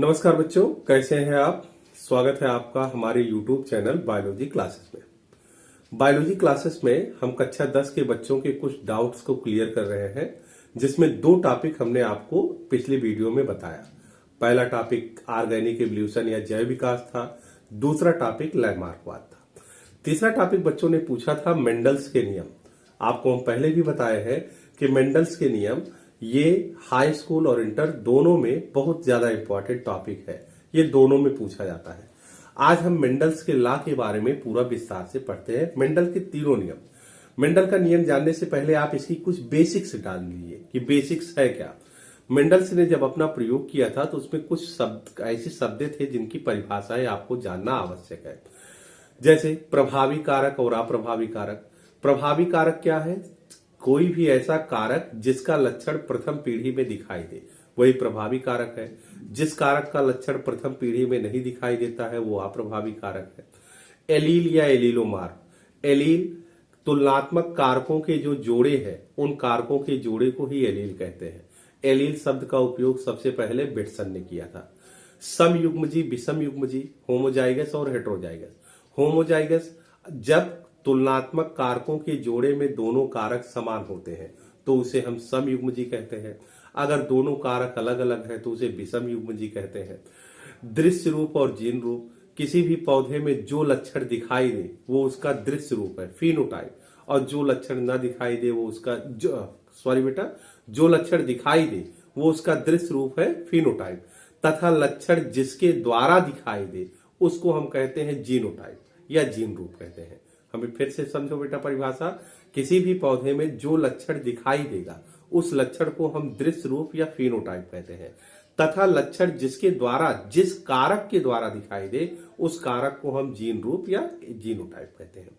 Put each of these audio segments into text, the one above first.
नमस्कार बच्चों, कैसे हैं आप। स्वागत है आपका हमारे YouTube चैनल बायोलॉजी क्लासेस में। बायोलॉजी क्लासेस में हम कक्षा 10 के बच्चों के कुछ डाउट्स को क्लियर कर रहे हैं, जिसमें दो टॉपिक हमने आपको पिछले वीडियो में बताया। पहला टॉपिक ऑर्गेनिक एवोल्यूशन या जैव विकास था, दूसरा टॉपिक लैंडमार्कवाद था। तीसरा टॉपिक बच्चों ने पूछा था मेंडल्स के नियम। आपको हम पहले भी बताए हैं कि मेंडल्स के नियम ये हाई स्कूल और इंटर दोनों में बहुत ज्यादा इंपॉर्टेंट टॉपिक है, ये दोनों में पूछा जाता है। आज हम मेंडल्स के लॉ के बारे में पूरा विस्तार से पढ़ते हैं। मेंडल के तीनों नियम। मेंडल का नियम जानने से पहले आप इसकी कुछ बेसिक्स जान लीजिए कि बेसिक्स है क्या। मेंडल्स ने जब अपना प्रयोग किया था तो उसमें कुछ शब्द ऐसे शब्द थे जिनकी परिभाषाएं आपको जानना आवश्यक है, जैसे प्रभावी कारक और अप्रभावी कारक। प्रभावी कारक क्या है? कोई भी ऐसा कारक जिसका लक्षण प्रथम पीढ़ी में दिखाई दे, वही प्रभावी कारक है। जिस कारक का लक्षण प्रथम पीढ़ी में नहीं दिखाई देता है वो अप्रभावी कारक है। एलील या एलीलोमार। एलील तुलनात्मक कारकों के जो जोड़े हैं, उन कारकों के जोड़े को ही एलील कहते हैं। एलील शब्द का उपयोग सबसे पहले बेटसन ने किया था। समयुग्मजी, विषमयुग्मजी, होमोजाइगस और हेटेरोजाइगस। होमोजाइगस जब तुलनात्मक कारकों के जोड़े में दोनों कारक समान होते हैं तो उसे हम समयुग्मजी कहते हैं। अगर दोनों कारक अलग अलग हैं तो उसे विषमयुग्मजी कहते हैं। दृश्य रूप और जीन रूप। किसी भी पौधे में जो लक्षण दिखाई दे वो उसका दृश्य रूप है, फिनोटाइप, और जो लक्षण न दिखाई दे वो उसका जो लक्षण दिखाई दे वो उसका दृश्य रूप है, फिनोटाइप। तथा लक्षण जिसके द्वारा दिखाई दे उसको हम कहते हैं जीनोटाइप या जीन रूप कहते हैं। हमें फिर से समझो बेटा परिभाषा। किसी भी पौधे में जो लक्षण दिखाई देगा उस लक्षण को हम दृश्य रूप या फिनोटाइप कहते हैं। तथा लक्षण जिसके द्वारा, जिस कारक के द्वारा दिखाई दे उस कारक को हम जीन रूप या जीनोटाइप कहते हैं।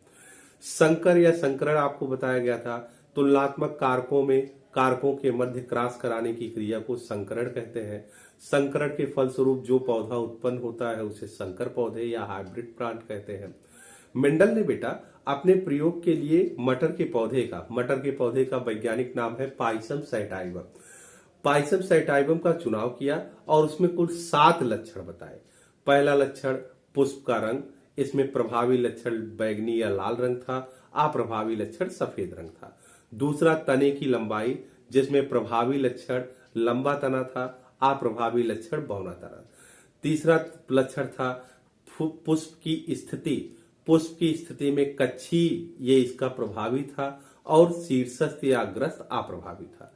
संकर या संकरण आपको बताया गया था। तुलनात्मक कारकों में कारकों के मध्य क्रॉस कराने की क्रिया को संकरण कहते हैं। संकरण के फलस्वरूप जो पौधा उत्पन्न होता है उसे संकर पौधे या हाइब्रिड प्लांट कहते हैं। मेंडल ने बेटा अपने प्रयोग के लिए मटर के पौधे का वैज्ञानिक नाम है पाइसम सैटाइवम। पाइसम सैटाइवम का चुनाव किया और उसमें कुल 7 लक्षण बताए। पहला लक्षण पुष्प का रंग। इसमें प्रभावी लक्षण बैगनी या लाल रंग था, अप्रभावी लक्षण सफेद रंग था। दूसरा तने की लंबाई, जिसमें प्रभावी लक्षण लंबा तना था, अप्रभावी लक्षण बौना तना। तीसरा लक्षण था पुष्प की स्थिति। पुष्प की स्थिति में कच्छी, ये इसका प्रभावी था, और शीर्षस्थ या अग्रस्त अप्रभावी था।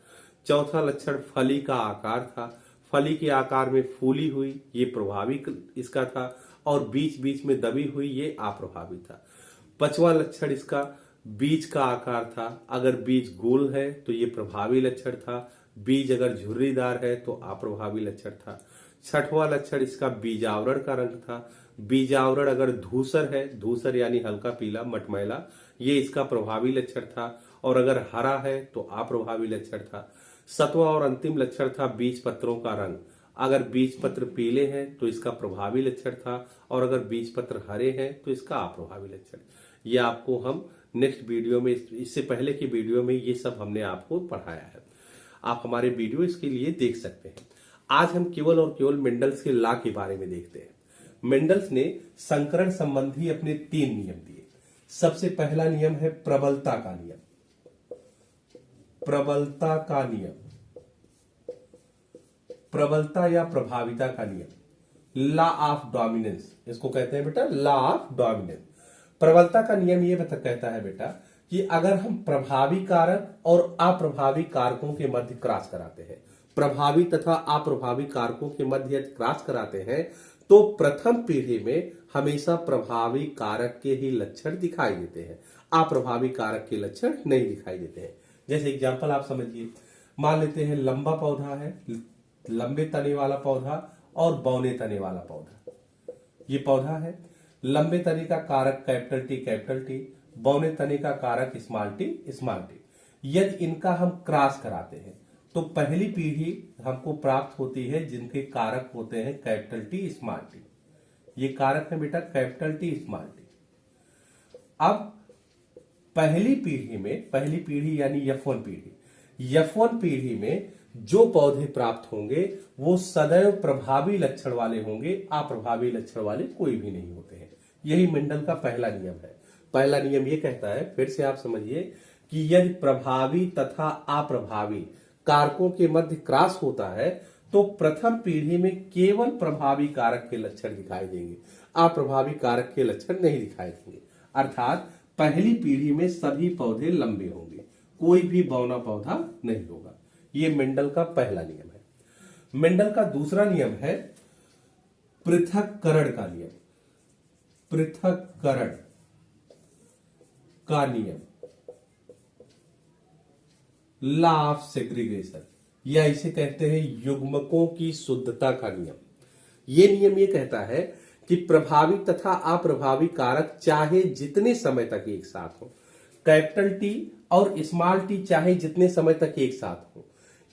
चौथा लक्षण फली का आकार था। फली के आकार में फूली हुई, ये प्रभावी इसका था, और बीच बीच में दबी हुई, ये अप्रभावी था। पांचवा लक्षण इसका बीज का आकार था। अगर बीज गोल है तो ये प्रभावी लक्षण था, बीज अगर झुर्रीदार है तो अप्रभावी लक्षण था। छठवां लक्षण इसका बीजावरण का रंग था। बीजावरण अगर धूसर है, धूसर यानी हल्का पीला मटमैला, ये इसका प्रभावी लक्षण था, और अगर हरा है तो अप्रभावी लक्षण था। सातवां और अंतिम लक्षण था बीज पत्रों का रंग। अगर बीज पत्र पीले हैं तो इसका प्रभावी लक्षण था, और अगर बीज पत्र हरे हैं तो इसका अप्रभावी लक्षण। ये आपको हम नेक्स्ट वीडियो में, इससे पहले की वीडियो में ये सब हमने आपको पढ़ाया है। आप हमारे वीडियो इसके लिए देख सकते हैं। आज हम केवल और केवल मेंडल्स के लॉ के बारे में देखते हैं। मेंडल्स ने संकरण संबंधी अपने 3 नियम दिए। सबसे पहला नियम है प्रबलता का नियम। प्रबलता का नियम, प्रबलता या प्रभाविता का नियम, लॉ ऑफ डोमिनेंस, इसको कहते हैं बेटा लॉ ऑफ डोमिनेंस। प्रबलता का नियम ये कहता है बेटा कि अगर हम प्रभावी कारक और अप्रभावी कारकों के मध्य क्रॉस कराते हैं, प्रभावी तथा अप्रभावी कारकों के मध्य क्रॉस कराते हैं तो प्रथम पीढ़ी में हमेशा प्रभावी कारक के ही लक्षण दिखाई देते हैं, अप्रभावी कारक के लक्षण नहीं दिखाई देते हैं। जैसे एग्जांपल आप समझिए, मान लेते हैं लंबा पौधा है, लंबे तने वाला पौधा और बौने तने वाला पौधा। ये पौधा है, लंबे तने का कारक कैपिटल टी, बौने तने का कारक स्मॉल टी। यदि इनका हम क्रॉस कराते हैं तो पहली पीढ़ी हमको प्राप्त होती है जिनके कारक होते हैं कैपिटल टी स्मॉल टी। ये कारक है बेटा कैपिटल टी स्मॉल टी। अब पहली पीढ़ी यानी F1 पीढ़ी में जो पौधे प्राप्त होंगे वो सदैव प्रभावी लक्षण वाले होंगे, अप्रभावी लक्षण वाले कोई भी नहीं होते हैं। यही मेंडल का पहला नियम है। पहला नियम ये कहता है, फिर से आप समझिए, कि यदि प्रभावी तथा अप्रभावी कारकों के मध्य क्रॉस होता है तो प्रथम पीढ़ी में केवल प्रभावी कारक के लक्षण दिखाई देंगे, अप्रभावी कारक के लक्षण नहीं दिखाई देंगे। अर्थात पहली पीढ़ी में सभी पौधे लंबे होंगे, कोई भी बौना पौधा नहीं होगा। ये मेंडल का पहला नियम है। मेंडल का दूसरा नियम है पृथक्करण का नियम। पृथक्करण का नियम, लॉ ऑफ सेग्रीगेशन, या इसे कहते हैं युग्मकों की शुद्धता का नियम। यह नियम ये कहता है कि प्रभावी तथा अप्रभावी कारक चाहे जितने समय तक एक साथ हो, कैपिटल टी और स्मॉल टी चाहे जितने समय तक एक साथ हो,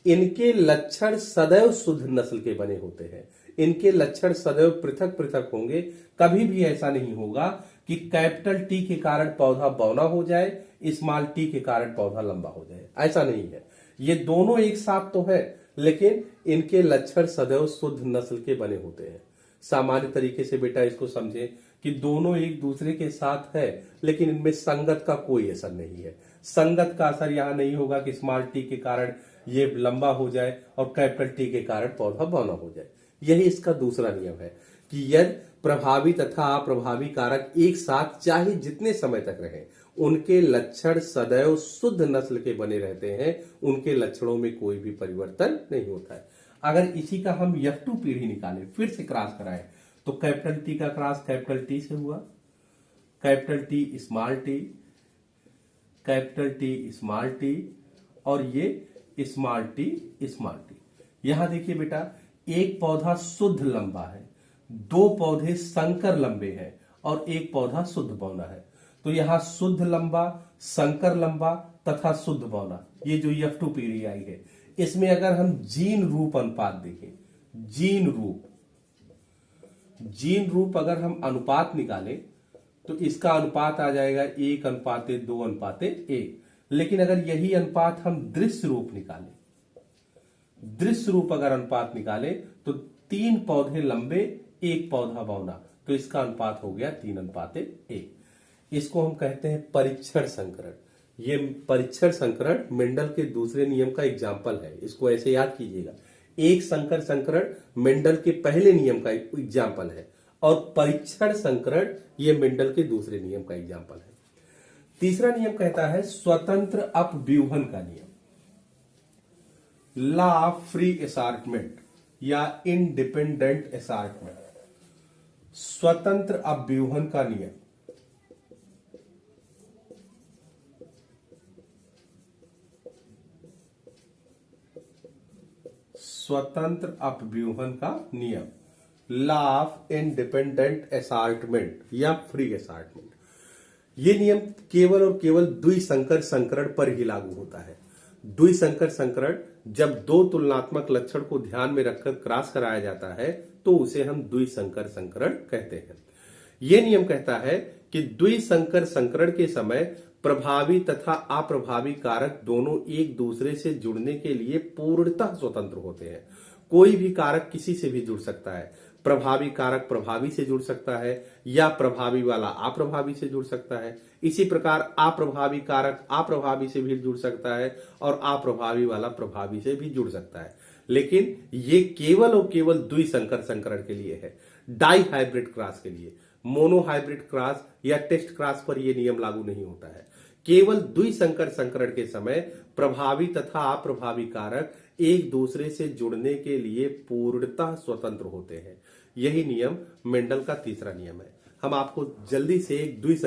इनके लक्षण सदैव शुद्ध नस्ल के बने होते हैं। इनके लक्षण सदैव पृथक पृथक होंगे। कभी भी ऐसा नहीं होगा कि कैपिटल टी के कारण पौधा बौना हो जाए, स्मॉल टी के कारण पौधा लंबा हो जाए, ऐसा नहीं है। ये दोनों एक साथ तो है, लेकिन इनके लक्षण सदैव शुद्ध नस्ल के बने होते हैं। सामान्य तरीके से बेटा इसको समझें कि दोनों एक दूसरे के साथ है, लेकिन इनमें संगत का कोई असर नहीं है। संगत का असर यहां नहीं होगा कि स्मॉल टी के कारण ये लंबा हो जाए और कैपिटल टी के कारण पौधा बौना हो जाए। यही इसका दूसरा नियम है कि यदि प्रभावी तथा अप्रभावी कारक एक साथ चाहे जितने समय तक रहे, उनके लक्षण सदैव शुद्ध नस्ल के बने रहते हैं, उनके लक्षणों में कोई भी परिवर्तन नहीं होता है। अगर इसी का हम F2 पीढ़ी निकालें, फिर से क्रॉस कराएं, तो कैपिटल टी का क्रॉस कैपिटल टी से हुआ, capital T small T, capital T small T, और ये स्मॉल टी स्मॉल टी। यहां देखिए बेटा, एक पौधा शुद्ध लंबा है, दो पौधे संकर लंबे हैं और एक पौधा शुद्ध बौना है। तो यहां शुद्ध लंबा, संकर लंबा तथा शुद्ध बौना, ये जो F2 पीढ़ी आई है, इसमें अगर हम जीन रूप अनुपात देखें, जीन रूप अगर हम अनुपात निकालें तो इसका अनुपात आ जाएगा 1:2:1। लेकिन अगर यही अनुपात हम दृश्य रूप निकालें, दृश्य रूप अगर अनुपात निकालें तो 3 पौधे लंबे, एक पौधा बौना, तो इसका अनुपात हो गया 3:1। इसको हम कहते हैं परीक्षण संकरण। ये परीक्षण संकरण मेंडल के दूसरे नियम का एग्जाम्पल है। इसको ऐसे याद कीजिएगा, एक संकर संकरण मेंडल के पहले नियम का एग्जाम्पल है और परीक्षण संकरण ये मेंडल के दूसरे नियम का एग्जाम्पल है। तीसरा नियम कहता है स्वतंत्र अपव्यूहन का नियम, लॉ ऑफ फ्री असॉर्टमेंट या इंडिपेंडेंट असॉर्टमेंट। स्वतंत्र अपव्यूहन का नियम, स्वतंत्र अपव्यूहन का नियम, लॉ ऑफ इंडिपेंडेंट असॉर्टमेंट या फ्री असॉर्टमेंट। यह नियम केवल और केवल द्विसंकर संकरण पर ही लागू होता है। द्विसंकर संकरण जब दो तुलनात्मक लक्षण को ध्यान में रखकर क्रॉस कराया जाता है तो उसे हम द्विसंकर संकरण कहते हैं। यह नियम कहता है कि द्विसंकर संकरण के समय प्रभावी तथा अप्रभावी कारक दोनों एक दूसरे से जुड़ने के लिए पूर्णतः स्वतंत्र होते हैं। कोई भी कारक किसी से भी जुड़ सकता है। प्रभावी कारक प्रभावी से जुड़ सकता है या प्रभावी वाला अप्रभावी से जुड़ सकता है। इसी प्रकार अप्रभावी कारक अप्रभावी से भी जुड़ सकता है और अप्रभावी वाला प्रभावी से भी जुड़ सकता है। लेकिन ये केवल और केवल द्विसंकर संकरण के लिए है, डाई हाइब्रिड क्रॉस के लिए। मोनो हाइब्रिड क्रॉस या टेस्ट क्रॉस पर यह नियम लागू नहीं होता है। केवल द्विसंकर संकरण के समय प्रभावी तथा अप्रभावी कारक एक दूसरे से जुड़ने के लिए पूर्णतः स्वतंत्र होते हैं। यही नियम मेंडल का तीसरा नियम है। हम आपको जल्दी से एक द्विसंकर